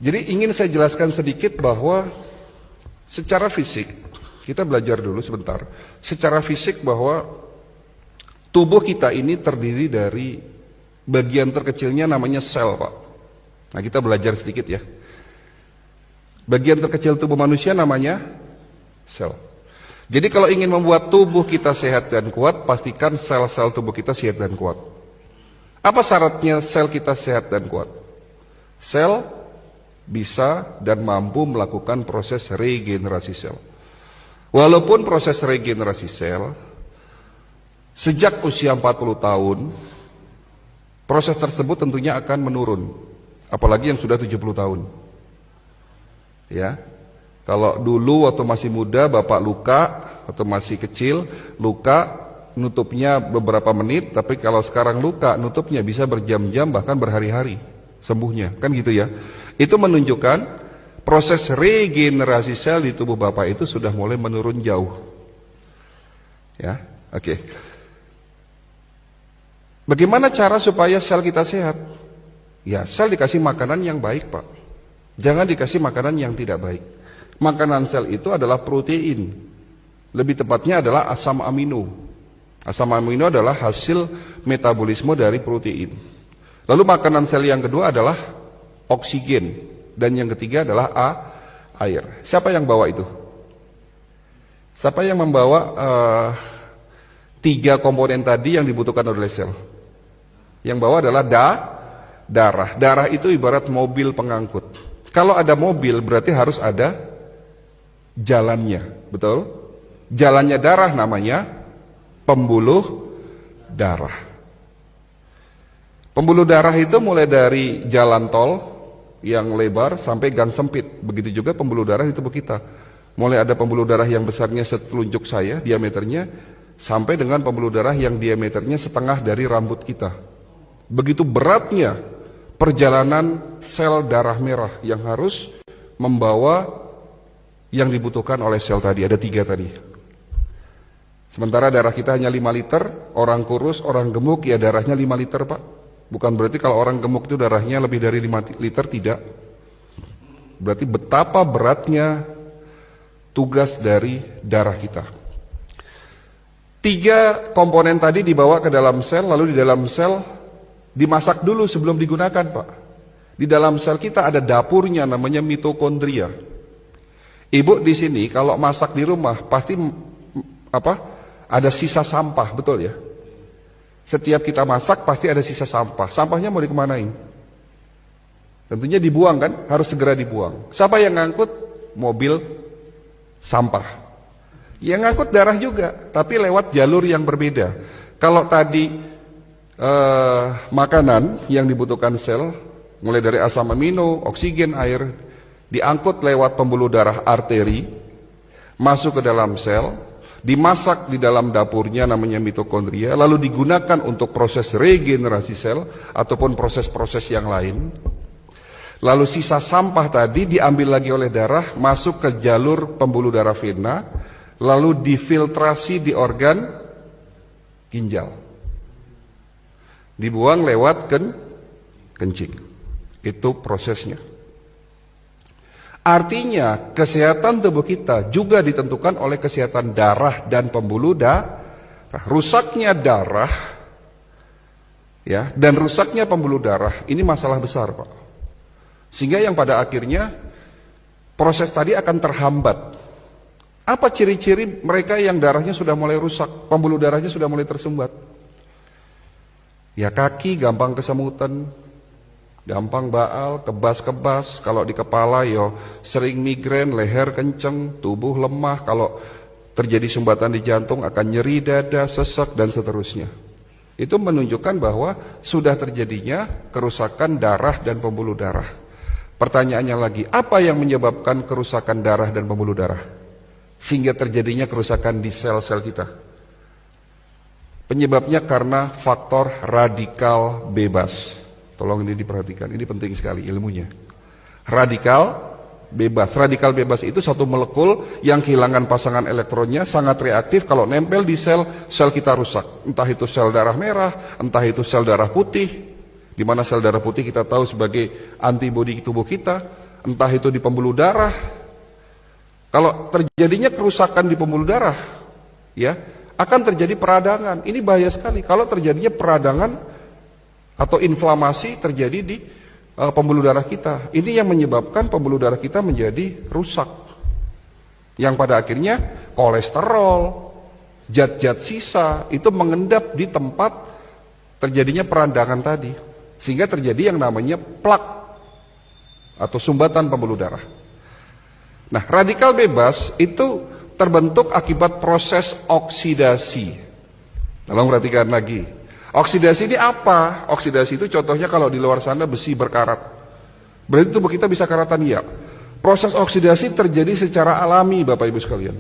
Jadi ingin saya jelaskan sedikit bahwa secara fisik, kita belajar dulu sebentar. Secara fisik bahwa tubuh kita ini terdiri dari bagian terkecilnya namanya sel, Pak. Nah, kita belajar sedikit ya. Bagian terkecil tubuh manusia namanya sel. Jadi kalau ingin membuat tubuh kita sehat dan kuat, pastikan sel-sel tubuh kita sehat dan kuat. Apa syaratnya sel kita sehat dan kuat? Sel bisa dan mampu melakukan proses regenerasi sel. Walaupun proses regenerasi sel sejak usia 40 tahun, proses tersebut tentunya akan menurun. Apalagi yang sudah 70 tahun. Ya. Kalau dulu waktu masih muda Bapak luka, atau masih kecil, luka nutupnya beberapa menit, tapi kalau sekarang luka nutupnya bisa berjam-jam bahkan berhari-hari sembuhnya, kan gitu ya. Itu menunjukkan proses regenerasi sel di tubuh Bapak itu sudah mulai menurun jauh. Ya, oke. Bagaimana cara supaya sel kita sehat? Ya, sel dikasih makanan yang baik, Pak. Jangan dikasih makanan yang tidak baik. Makanan sel itu adalah protein. Lebih tepatnya adalah asam amino. Asam amino adalah hasil metabolisme dari protein. Lalu makanan sel yang kedua adalah oksigen. Dan yang ketiga adalah air. Siapa yang bawa itu? Siapa yang membawa tiga komponen tadi yang dibutuhkan oleh sel? Yang bawa adalah darah. Darah itu ibarat mobil pengangkut. Kalau ada mobil berarti harus ada jalannya, betul? Jalannya darah namanya pembuluh darah. Pembuluh darah itu mulai dari jalan tol yang lebar sampai gang sempit. Begitu juga pembuluh darah di tubuh kita. Mulai ada pembuluh darah yang besarnya setelunjuk saya diameternya, sampai dengan pembuluh darah yang diameternya setengah dari rambut kita. Begitu beratnya perjalanan sel darah merah yang harus membawa yang dibutuhkan oleh sel tadi. Ada tiga tadi. Sementara darah kita hanya 5 liter, orang kurus, orang gemuk ya darahnya 5 liter, Pak. Bukan berarti kalau orang gemuk itu darahnya lebih dari 5 liter, tidak. Berarti betapa beratnya tugas dari darah kita. Tiga komponen tadi dibawa ke dalam sel, lalu di dalam sel dimasak dulu sebelum digunakan, Pak. Di dalam sel kita ada dapurnya namanya mitokondria. Ibu di sini kalau masak di rumah pasti ada sisa sampah, betul ya? Setiap kita masak pasti ada sisa sampah. Sampahnya mau dikemanain? Tentunya dibuang kan? Harus segera dibuang. Siapa yang ngangkut? Mobil sampah. Yang ngangkut darah juga, tapi lewat jalur yang berbeda. Kalau tadi makanan yang dibutuhkan sel mulai dari asam amino, oksigen, air diangkut lewat pembuluh darah arteri masuk ke dalam sel, dimasak di dalam dapurnya namanya mitokondria, lalu digunakan untuk proses regenerasi sel ataupun proses-proses yang lain. Lalu sisa sampah tadi diambil lagi oleh darah masuk ke jalur pembuluh darah vena, lalu difiltrasi di organ ginjal. Dibuang lewat kencing. Itu prosesnya. Artinya kesehatan tubuh kita juga ditentukan oleh kesehatan darah dan pembuluh darah. Rusaknya darah ya, dan rusaknya pembuluh darah ini masalah besar, Pak. Sehingga yang pada akhirnya proses tadi akan terhambat. Apa ciri-ciri mereka yang darahnya sudah mulai rusak, pembuluh darahnya sudah mulai tersumbat? Ya kaki gampang kesemutan, gampang baal, kebas-kebas. Kalau di kepala yo sering migrain, leher kenceng, tubuh lemah. Kalau terjadi sumbatan di jantung akan nyeri dada, sesak dan seterusnya. Itu menunjukkan bahwa sudah terjadinya kerusakan darah dan pembuluh darah. Pertanyaannya lagi, apa yang menyebabkan kerusakan darah dan pembuluh darah sehingga terjadinya kerusakan di sel-sel kita? Penyebabnya karena faktor radikal bebas. Tolong ini diperhatikan, ini penting sekali ilmunya. Radikal bebas. Radikal bebas itu satu molekul yang kehilangan pasangan elektronnya, sangat reaktif. Kalau nempel di sel, sel kita rusak. Entah itu sel darah merah, entah itu sel darah putih. Di mana sel darah putih kita tahu sebagai antibodi tubuh kita. entah itu di pembuluh darah. Kalau terjadinya kerusakan di pembuluh darah, ya, akan terjadi peradangan. Ini bahaya sekali. Kalau terjadinya peradangan atau inflamasi terjadi di pembuluh darah kita. Ini yang menyebabkan pembuluh darah kita menjadi rusak. Yang pada akhirnya kolesterol, zat-zat sisa itu mengendap di tempat terjadinya peradangan tadi. Sehingga terjadi yang namanya plak atau sumbatan pembuluh darah. Nah, radikal bebas itu terbentuk akibat proses oksidasi. Tolong perhatikan lagi. Oksidasi ini apa? Oksidasi itu contohnya kalau di luar sana besi berkarat. Berarti tubuh kita bisa karatan, ya. Proses oksidasi terjadi secara alami, Bapak Ibu sekalian.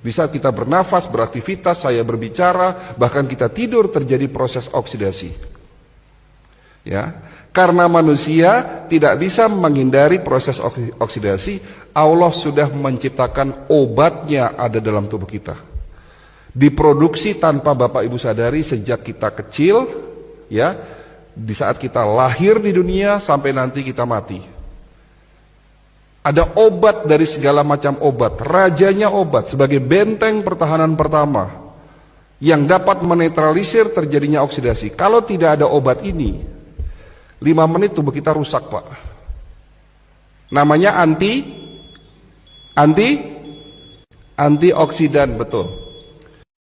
Di saat kita bernafas, beraktivitas, saya berbicara, bahkan kita tidur terjadi proses oksidasi. Ya, karena manusia tidak bisa menghindari proses oksidasi, Allah sudah menciptakan obatnya ada dalam tubuh kita. Diproduksi tanpa Bapak Ibu sadari sejak kita kecil, ya, di saat kita lahir di dunia sampai nanti kita mati. Ada obat dari segala macam obat, rajanya obat sebagai benteng pertahanan pertama yang dapat menetralisir terjadinya oksidasi. Kalau tidak ada obat ini, 5 menit tubuh kita rusak, Pak. Namanya antioksidan, betul.